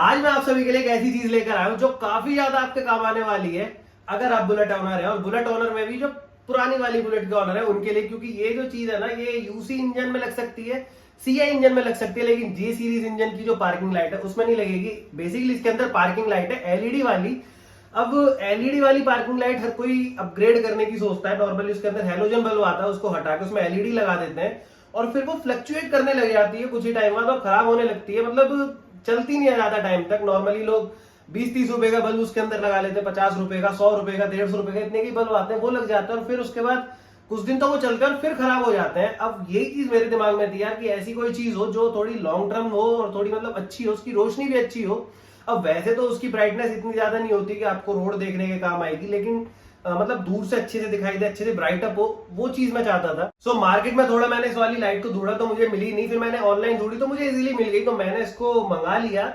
आज मैं आप सभी के लिए एक ऐसी चीज लेकर आया हूं जो काफी ज्यादा आपके काम आने वाली है अगर आप बुलेट ओनर है, और बुलेट ओनर में भी जो पुरानी वाली बुलेट के ओनर है उनके लिए, क्योंकि ये जो चीज है ना ये यूसी इंजन में लग सकती है, सीआई इंजन में लग सकती है, लेकिन जे सीरीज इंजन की जो पार्किंग लाइट है उसमें नहीं लगेगी। बेसिकली इसके अंदर पार्किंग लाइट है एलईडी वाली। अब एलईडी वाली पार्किंग लाइट हर कोई अपग्रेड करने की सोचता है। नॉर्मली उसके अंदर हेलोजन बल्ब आता है, उसको हटा के उसमें एलईडी लगा देते हैं और फिर वो फ्लक्चुएट करने लग जाती है कुछ ही टाइम बाद और खराब होने लगती है। मतलब चलती नहीं है ज्यादा टाइम तक। नॉर्मली लोग 20-30 रुपए का बल्ब उसके अंदर लगा लेते हैं, 50 रुपए का, 100 रुपए का, 150 रुपए का, इतने की बल्ब आते हैं, वो लग जाते हैं और फिर उसके बाद कुछ दिन तो वो चलते हैं और फिर खराब हो जाते हैं। अब यही चीज मेरे दिमाग में थी यार कि ऐसी कोई चीज हो जो थोड़ी लॉन्ग टर्म हो और थोड़ी मतलब अच्छी हो, उसकी रोशनी भी अच्छी हो। अब वैसे तो उसकी ब्राइटनेस इतनी ज्यादा नहीं होती कि आपको रोड देखने के काम आएगी, लेकिन मतलब दूर से अच्छे से दिखाई दे, अच्छे से ब्राइट अप हो, वो चीज मैं चाहता था। सो मार्केट में थोड़ा मैंने इस वाली लाइट को ढूंढा तो मुझे मिली नहीं, फिर मैंने ऑनलाइन ढूंढी तो मुझे इजीली मिल गई, तो मैंने इसको मंगा लिया।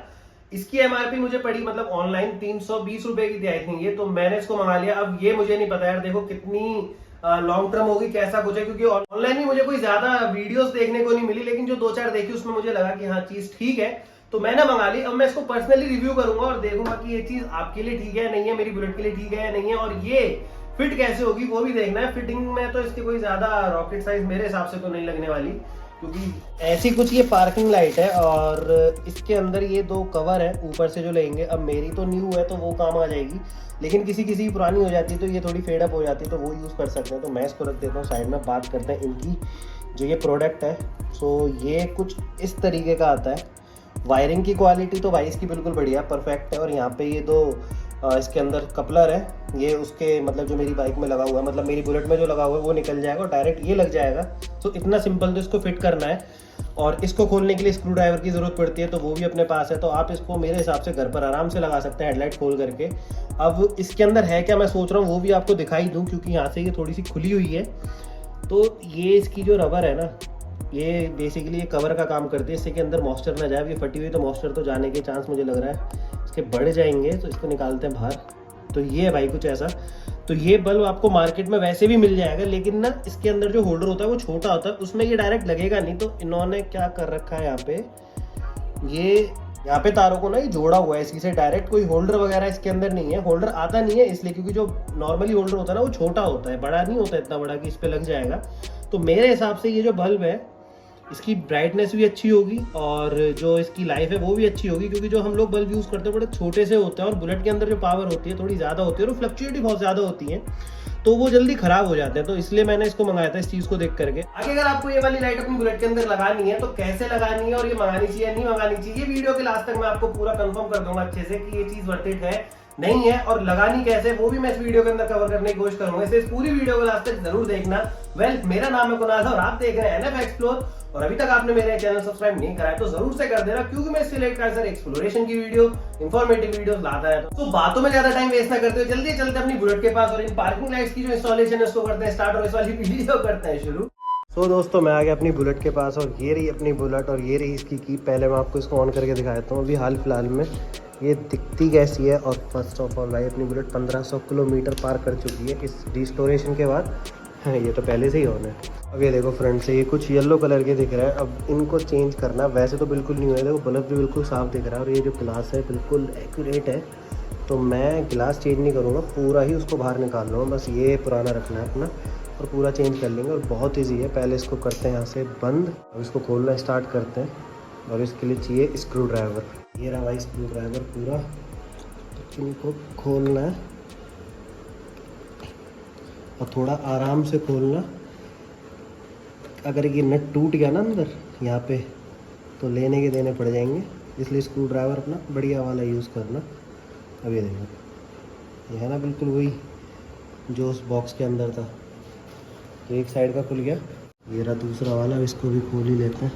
इसकी एमआरपी मुझे पड़ी मतलब ऑनलाइन 320 रुपए की थी आई थिंक ये, तो मैंने इसको मंगा लिया। अब ये मुझे नहीं पता यार, देखो कितनी लॉन्ग टर्म होगी, कैसा कुछ है, क्योंकि ऑनलाइन भी मुझे कोई ज्यादा वीडियोस देखने को नहीं मिली, लेकिन जो 2-4 देखी उसमें मुझे लगा कि हाँ चीज ठीक है, तो मैंने मंगा ली। अब मैं इसको पर्सनली रिव्यू करूंगा और देखूंगा कि ये चीज आपके लिए ठीक है नहीं है, मेरी बुलेट के लिए ठीक है या नहीं है, और ये फिट कैसे होगी वो भी देखना है। फिटिंग में तो इसकी कोई ज्यादा रॉकेट साइज मेरे हिसाब से तो नहीं लगने वाली, क्योंकि ऐसी कुछ ये पार्किंग लाइट है और इसके अंदर ये 2 कवर है ऊपर से जो लेंगे। अब मेरी तो न्यू है तो वो काम आ जाएगी, लेकिन किसी किसी की पुरानी हो जाती है तो ये थोड़ी फेडअप हो जाती है, तो वो यूज़ कर सकते हैं। तो मैं इसको रख देता हूँ साइड में। बात करते हैं इनकी जो ये प्रोडक्ट है। सो ये कुछ इस तरीके का आता है। वायरिंग की क्वालिटी तो भाई इसकी बिल्कुल बढ़िया परफेक्ट है, और यहाँ पे ये 2 इसके अंदर कपलर है, ये उसके मतलब जो मेरी बाइक में लगा हुआ है, मतलब मेरी बुलेट में जो लगा हुआ है वो निकल जाएगा और डायरेक्ट ये लग जाएगा। तो इतना सिंपल तो इसको फिट करना है, और इसको खोलने के लिए स्क्रू ड्राइवर की ज़रूरत पड़ती है, तो वो भी अपने पास है। तो आप इसको मेरे हिसाब से घर पर आराम से लगा सकते हैं हेडलाइट खोल करके। अब इसके अंदर है क्या मैं सोच रहा हूँ वो भी आपको दिखाई दूँ, क्योंकि यहाँ से ये थोड़ी सी खुली हुई है। तो ये इसकी जो रबर है ना, ये बेसिकली ये कवर का काम करती है, इससे कि अंदर मॉइस्चर ना जाए। ये फटी हुई तो मॉइस्चर तो जाने के चांस मुझे लग रहा है इसके बढ़ जाएंगे, तो इसको निकालते हैं बाहर। तो ये है भाई कुछ ऐसा। तो ये बल्ब आपको मार्केट में वैसे भी मिल जाएगा, लेकिन ना इसके अंदर जो होल्डर होता है वो छोटा होता है, उसमें ये डायरेक्ट लगेगा नहीं। तो इन्होंने क्या कर रखा है यहाँ पे, ये यहाँ पे तारों को ना ये जोड़ा हुआ है इसी से डायरेक्ट। कोई होल्डर वगैरह इसके अंदर नहीं है, होल्डर आता नहीं है इसलिए क्योंकि जो नॉर्मली होल्डर होता है ना वो छोटा होता है, बड़ा नहीं होता इतना बड़ा कि इस पे लग जाएगा। तो मेरे हिसाब से ये जो बल्ब है इसकी ब्राइटनेस भी अच्छी होगी और जो इसकी लाइफ है वो भी अच्छी होगी, क्योंकि जो हम लोग बल्ब यूज़ करते हैं बड़े छोटे से होते हैं और बुलेट के अंदर जो पावर होती है थोड़ी ज़्यादा होती है और वो फ्लक्चुएट बहुत ज़्यादा होती है, तो वो जल्दी खराब हो जाते हैं। तो इसलिए मैंने इसको मंगाया था इस चीज़ को देख करके। आगे अगर आपको ये वाली लाइट अपनी बुलेट के अंदर लगानी है तो कैसे लगानी है और ये मंगानी चाहिए नहीं मंगानी चाहिए, ये वीडियो के लास्ट तक मैं आपको पूरा कंफर्म कर दूंगा अच्छे से कि ये चीज़ वर्थ इट है नहीं है, और लगानी कैसे वो भी मैं इस वीडियो के अंदर कवर करने की कोशिश करूंगा। इसे इस पूरी वीडियो को लास्ट तक जरूर देखना। मेरा नाम है कुणाल और आप देख रहे हैं एनएफ एक्सप्लोर, और अभी तक आपने मेरा चैनल सब्सक्राइब नहीं करा है तो जरूर से कर देना, क्योंकि मैं इससे रिलेटेड सर एक्सप्लोरेशन की वीडियो, इंफॉर्मेटिव वीडियोस लाता है। तो बातों में ज्यादा टाइम वेस्ट ना करते हुए जल्दी चलते अपनी बुलेट के पास और इन पार्किंग लाइट्स की जो इंस्टॉलेशन है उसको करते हैं स्टार्ट, और इस वाली वीडियो करते हैं शुरू। तो दोस्तों मैं आ गया अपनी बुलेट के पास, और ये रही अपनी बुलेट और ये रही इसकी की। पहले मैं आपको इसको ऑन करके दिखाता हूँ अभी हाल फिलहाल में ये दिखती कैसी है। और फर्स्ट ऑफ ऑल भाई अपनी बुलेट 1500 किलोमीटर पार कर चुकी है इस रिस्टोरेशन के बाद। ये तो पहले से ही ऑन है। अब ये देखो फ्रंट से ये कुछ येलो कलर के दिख रहा है, अब इनको चेंज करना। वैसे तो बिल्कुल नहीं हुआ है, देखो बल्ब भी बिल्कुल साफ दिख रहा है और ये जो ग्लास है बिल्कुल एक्यूरेट है। तो मैं ग्लास चेंज नहीं करूँगा, पूरा ही उसको बाहर निकाल लूँगा, बस ये पुराना रखना है अपना और पूरा चेंज कर लेंगे। और बहुत ईजी है, पहले इसको करते हैं यहाँ से बंद, अब इसको खोलना स्टार्ट करते हैं और इसके लिए चाहिए स्क्रू ड्राइवर। ये रहा भाई स्क्रू ड्राइवर पूरा, तो इनको खोलना है और थोड़ा आराम से खोलना। अगर ये नट टूट गया ना अंदर यहाँ पे तो लेने के देने पड़ जाएंगे, इसलिए स्क्रू ड्राइवर अपना बढ़िया वाला यूज़ करना। अब ये देखो ये है ना बिल्कुल वही जो उस बॉक्स के अंदर था। तो एक साइड का खुल गया, ये रहा दूसरा वाला, इसको भी खोल ही लेते हैं।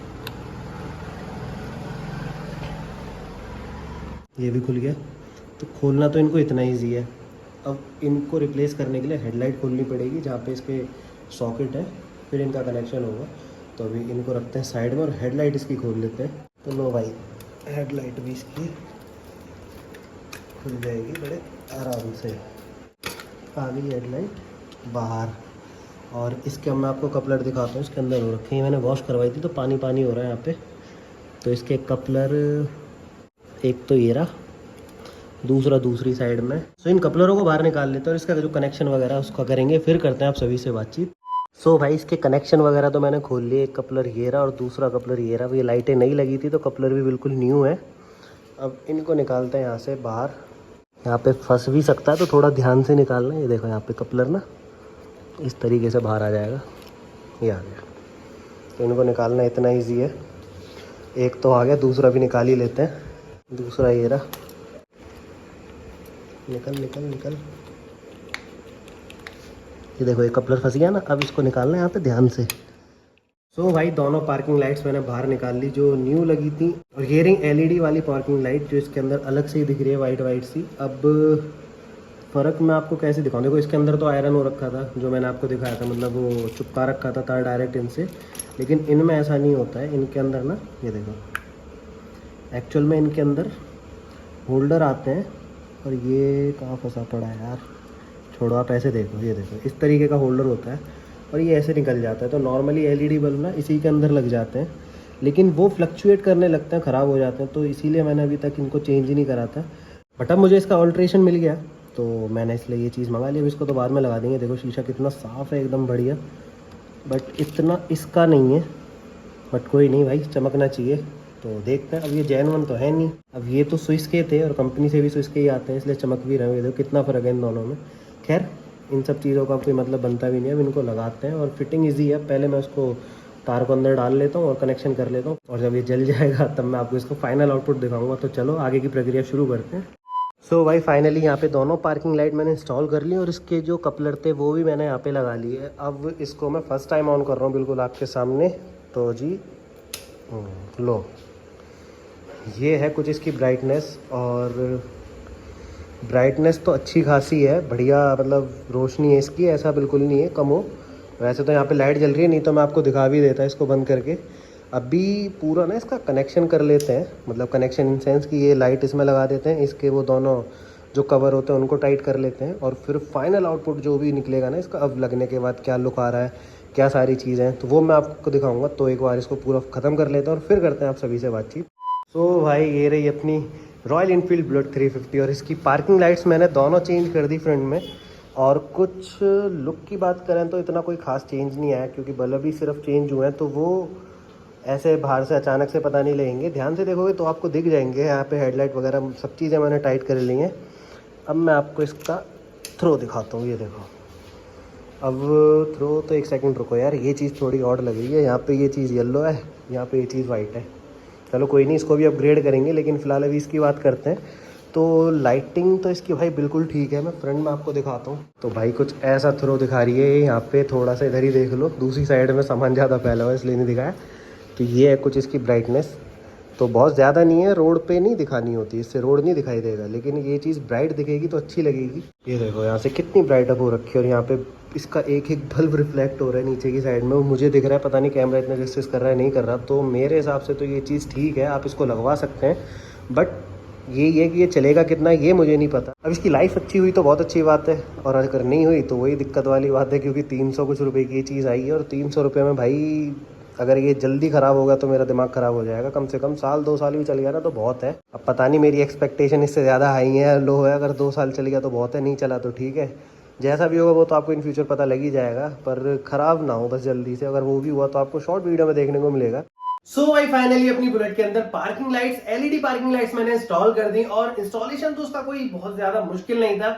ये भी खुल गया। तो खोलना तो इनको इतना ईजी है। अब इनको रिप्लेस करने के लिए हेडलाइट खोलनी पड़ेगी जहाँ पे इसके सॉकेट है, फिर इनका कनेक्शन होगा। तो अभी इनको रखते हैं साइड में और हेडलाइट इसकी खोल लेते हैं। तो लो भाई हेडलाइट भी इसकी खुल जाएगी बड़े आराम से। आ गई हेडलाइट बाहर, और इसके मैं आपको कपलर दिखाता हूँ। इसके अंदर हो रखे हैं, मैंने वॉश करवाई थी तो पानी पानी हो रहा है यहाँ पे। तो इसके कपलर एक तो ये रहा, दूसरा दूसरी साइड में। सो इन कपलरों को बाहर निकाल लेते हैं और इसका जो कनेक्शन वगैरह उसका करेंगे, फिर करते हैं आप सभी से बातचीत। सो भाई इसके कनेक्शन वगैरह तो मैंने खोल लिए। एक कपलर ये रहा और दूसरा कपलर ये रहा। ये लाइटें नहीं लगी थी तो कपलर भी बिल्कुल न्यू है। अब इनको निकालते हैं यहाँ से बाहर। यहाँ पे फंस भी सकता है तो थोड़ा ध्यान से निकालना। ये देखो यहाँ पे कपलर ना इस तरीके से बाहर आ जाएगा, ये आ गया। तो इनको निकालना इतना ईजी है। एक तो आ गया, दूसरा भी निकाल ही लेते हैं। दूसरा ये रहा, निकल निकल निकल। ये देखो ये कपलर फंस गया ना। अब इसको निकालना है यहाँ पे ध्यान से। सो भाई दोनों पार्किंग लाइट्स मैंने बाहर निकाल ली जो न्यू लगी थी। और ये रही एलईडी वाली पार्किंग लाइट जो इसके अंदर अलग से ही दिख रही है, वाइट वाइट सी। अब फ़र्क मैं आपको कैसे दिखाऊँ? देखो इसके अंदर तो आयरन हो रखा था जो मैंने आपको दिखाया था, मतलब वो चिपका रखा था तार डायरेक्ट इनसे। लेकिन इनमें ऐसा नहीं होता है। इनके अंदर ना ये देखो एक्चुअल में इनके अंदर होल्डर आते हैं। और ये कहाँ फंसा पड़ा है यार, छोड़ो आप ऐसे देखो। ये देखो इस तरीके का होल्डर होता है और ये ऐसे निकल जाता है। तो नॉर्मली एलईडी बल्ब ना इसी के अंदर लग जाते हैं, लेकिन वो फ्लक्चुएट करने लगते हैं, ख़राब हो जाते हैं। तो इसीलिए मैंने अभी तक इनको चेंज ही नहीं करा था। बट अब मुझे इसका ऑल्ट्रेशन मिल गया तो मैंने इसलिए ये चीज़ मंगा ली। अब इसको तो बाद में लगा देंगे। देखो शीशा कितना साफ़ है, एकदम बढ़िया। बट इतना इसका नहीं है, बट कोई नहीं भाई, चमकना चाहिए। तो देखते हैं। अब ये जेन्युइन तो है नहीं। अब ये तो स्विस के थे और कंपनी से भी स्विस के ही आते हैं, इसलिए चमक भी रहे हैं। देखो कितना फ़र्क है इन दोनों में। खैर इन सब चीज़ों का कोई मतलब बनता भी नहीं है। अब इनको लगाते हैं और फिटिंग ईजी है। पहले मैं उसको तार को अंदर डाल लेता हूँ और कनेक्शन कर लेता हूँ, और जब ये जल जाएगा तब मैं आपको इसको फाइनल आउटपुट दिखाऊंगा। तो चलो आगे की प्रक्रिया शुरू करते हैं। सो भाई फाइनली यहाँ पे दोनों पार्किंग लाइट मैंने इंस्टॉल कर ली और इसके जो कपलर थे वो भी मैंने यहाँ पे लगा लिए। अब इसको मैं फर्स्ट टाइम ऑन कर रहा हूँ बिल्कुल आपके सामने। तो जी लो, ये है कुछ इसकी ब्राइटनेस। और ब्राइटनेस तो अच्छी खासी है, बढ़िया, मतलब रोशनी है इसकी, ऐसा बिल्कुल नहीं है कम हो। वैसे तो यहाँ पे लाइट जल रही है, नहीं तो मैं आपको दिखा भी देता इसको बंद करके। अभी पूरा ना इसका कनेक्शन कर लेते हैं, मतलब कनेक्शन इन सेंस कि ये लाइट इसमें लगा देते हैं, इसके वो दोनों जो कवर होते हैं उनको टाइट कर लेते हैं। और फिर फाइनल आउटपुट जो भी निकलेगा ना इसका अब लगने के बाद, क्या लुक आ रहा है, क्या सारी चीज़ें हैं, तो वो मैं आपको दिखाऊँगा। तो एक बार इसको पूरा ख़त्म कर लेते हैं और फिर करते हैं आप सभी से बातचीत। सो भाई ये रही अपनी रॉयल इनफील्ड बुलेट 350 और इसकी पार्किंग लाइट्स मैंने दोनों चेंज कर दी फ्रंट में। और कुछ लुक की बात करें तो इतना कोई ख़ास चेंज नहीं आया, क्योंकि बल्ब ही सिर्फ चेंज हुए हैं। तो वो ऐसे बाहर से अचानक से पता नहीं लगेंगे, ध्यान से देखोगे तो आपको दिख जाएंगे। यहाँ पे हेडलाइट वगैरह सब चीज़ें मैंने टाइट कर ली हैं। अब मैं आपको इसका थ्रो दिखाता हूँ। ये देखो, अब थ्रो तो एक सेकंड रुको यार, ये चीज़ थोड़ी ऑड लग रही है। यहाँ पे ये चीज़ येलो है, यहाँ पे ये चीज़ वाइट है। चलो कोई नहीं, इसको भी अपग्रेड करेंगे, लेकिन फ़िलहाल अभी इसकी बात करते हैं। तो लाइटिंग तो इसकी भाई बिल्कुल ठीक है। मैं फ्रंट में आपको दिखाता हूँ। तो भाई कुछ ऐसा थ्रो दिखा रही है यहाँ पे, थोड़ा सा इधर ही देख लो, दूसरी साइड में सामान ज़्यादा फैला हुआ है इसलिए नहीं दिखाया। तो ये है कुछ इसकी ब्राइटनेस, तो बहुत ज़्यादा नहीं है। रोड पे नहीं दिखानी होती, इससे रोड नहीं दिखाई देगा, लेकिन ये चीज़ ब्राइट दिखेगी तो अच्छी लगेगी। ये देखो यहाँ से कितनी ब्राइट अप हो रखी है। और यहाँ पे इसका एक एक बल्ब रिफ्लेक्ट हो रहा है नीचे की साइड में, वो मुझे दिख रहा है। पता नहीं कैमरा इतना जस्टिस कर रहा है नहीं कर रहा। तो मेरे हिसाब से तो ये चीज़ ठीक है, आप इसको लगवा सकते हैं। बट ये कि ये चलेगा कितना ये मुझे नहीं पता। अब इसकी लाइफ अच्छी हुई तो बहुत अच्छी बात है, और अगर नहीं हुई तो वही दिक्कत वाली बात है, क्योंकि 300 कुछ रुपए की ये चीज़ आई है। और 300 रुपये में भाई अगर ये जल्दी ख़राब होगा तो मेरा दिमाग ख़राब हो जाएगा। कम से कम साल 2 साल भी चल गया ना तो बहुत है। अब पता नहीं मेरी एक्सपेक्टेशन इससे ज़्यादा हाई है लो है। अगर 2 साल चल गया तो बहुत है, नहीं चला तो ठीक है। जैसा भी होगा वो तो आपको इन फ्यूचर पता लग ही जाएगा, पर ख़राब ना हो बस जल्दी से। अगर वो भी हुआ तो आपको शॉर्ट वीडियो में देखने को मिलेगा। सो भाई फाइनली अपनी बुलेट के अंदर parking lights, LED parking lights मैंने इंस्टॉल कर दी। और इंस्टॉलेशन तो उसका कोई बहुत ज्यादा मुश्किल नहीं था।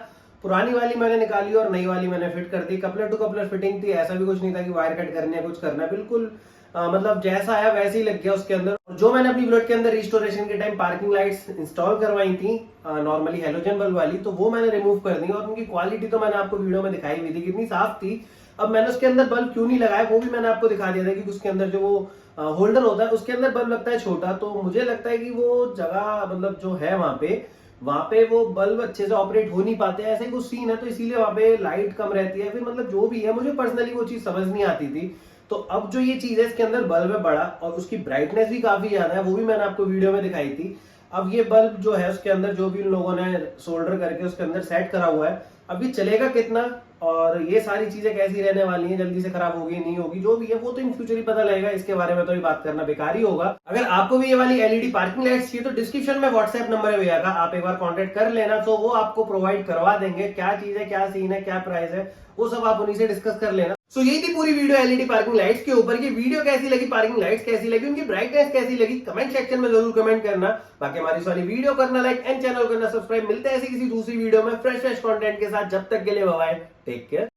पुरानी वाली मैंने निकाली और नई वाली मैंने फिट कर दी। कपलर टू कपलर फिटिंग थी, ऐसा भी कुछ नहीं था कि वायर कट करने कुछ करना, बिल्कुल मतलब जैसा है वैसे ही लग गया उसके अंदर। जो मैंने अपनी बुलेट के अंदर रिस्टोरेशन के टाइम पार्किंग लाइट्स इंस्टॉल करवाई थी नॉर्मली हेलोजन बल्ब वाली, तो वो मैंने रिमूव कर दी। और उनकी क्वालिटी तो मैंने आपको वीडियो में दिखाई हुई थी कितनी साफ थी। अब मैंने उसके अंदर बल्ब क्यों नहीं लगाया वो भी मैंने आपको दिखा दिया था, कि उसके अंदर जो वो होल्डर होता है उसके अंदर बल्ब लगता है छोटा। तो मुझे लगता है कि वो जगह मतलब जो है वहां पे वो बल्ब अच्छे से ऑपरेट हो नहीं पाते, ऐसे ही कुछ सीन है। तो इसीलिए वहां पे लाइट कम रहती है। फिर मतलब जो भी है, मुझे पर्सनली वो चीज समझ नहीं आती थी। तो अब जो ये चीज है इसके अंदर बल्ब है बड़ा, और उसकी ब्राइटनेस भी काफी ज्यादा है, वो भी मैंने आपको वीडियो में दिखाई थी। अब ये बल्ब जो है उसके अंदर जो भी उन लोगों ने सोल्डर करके उसके अंदर सेट करा हुआ है, अभी चलेगा कितना और ये सारी चीजें कैसी रहने वाली हैं, जल्दी से खराब होगी नहीं होगी, जो भी है वो तो इन फ्यूचर ही पता लगेगा, इसके बारे में तो अभी बात करना बेकार ही होगा। अगर आपको भी ये वाली एलईडी पार्किंग लाइट्स चाहिए तो डिस्क्रिप्शन में व्हाट्सएप नंबर है भैया का, आप एक बार कॉन्टेक्ट कर लेना, तो वो आपको प्रोवाइड करवा देंगे। क्या चीज है, क्या सीन है, क्या प्राइस है, वो सब आप उन्हीं से डिस्कस कर लेना। सो यही थी पूरी वीडियो एलईडी पार्किंग लाइट्स के ऊपर। ये वीडियो कैसी लगी, पार्किंग लाइट्स कैसी लगी, उनकी ब्राइटनेस कैसी लगी, कमेंट सेक्शन में जरूर कमेंट करना। बाकी हमारी सारी वीडियो करना लाइक एंड चैनल करना सब्सक्राइब। मिलते हैं ऐसी किसी दूसरी वीडियो में फ्रेश कंटेंट के साथ। जब तक के लिए बाय बाय, टेक केयर।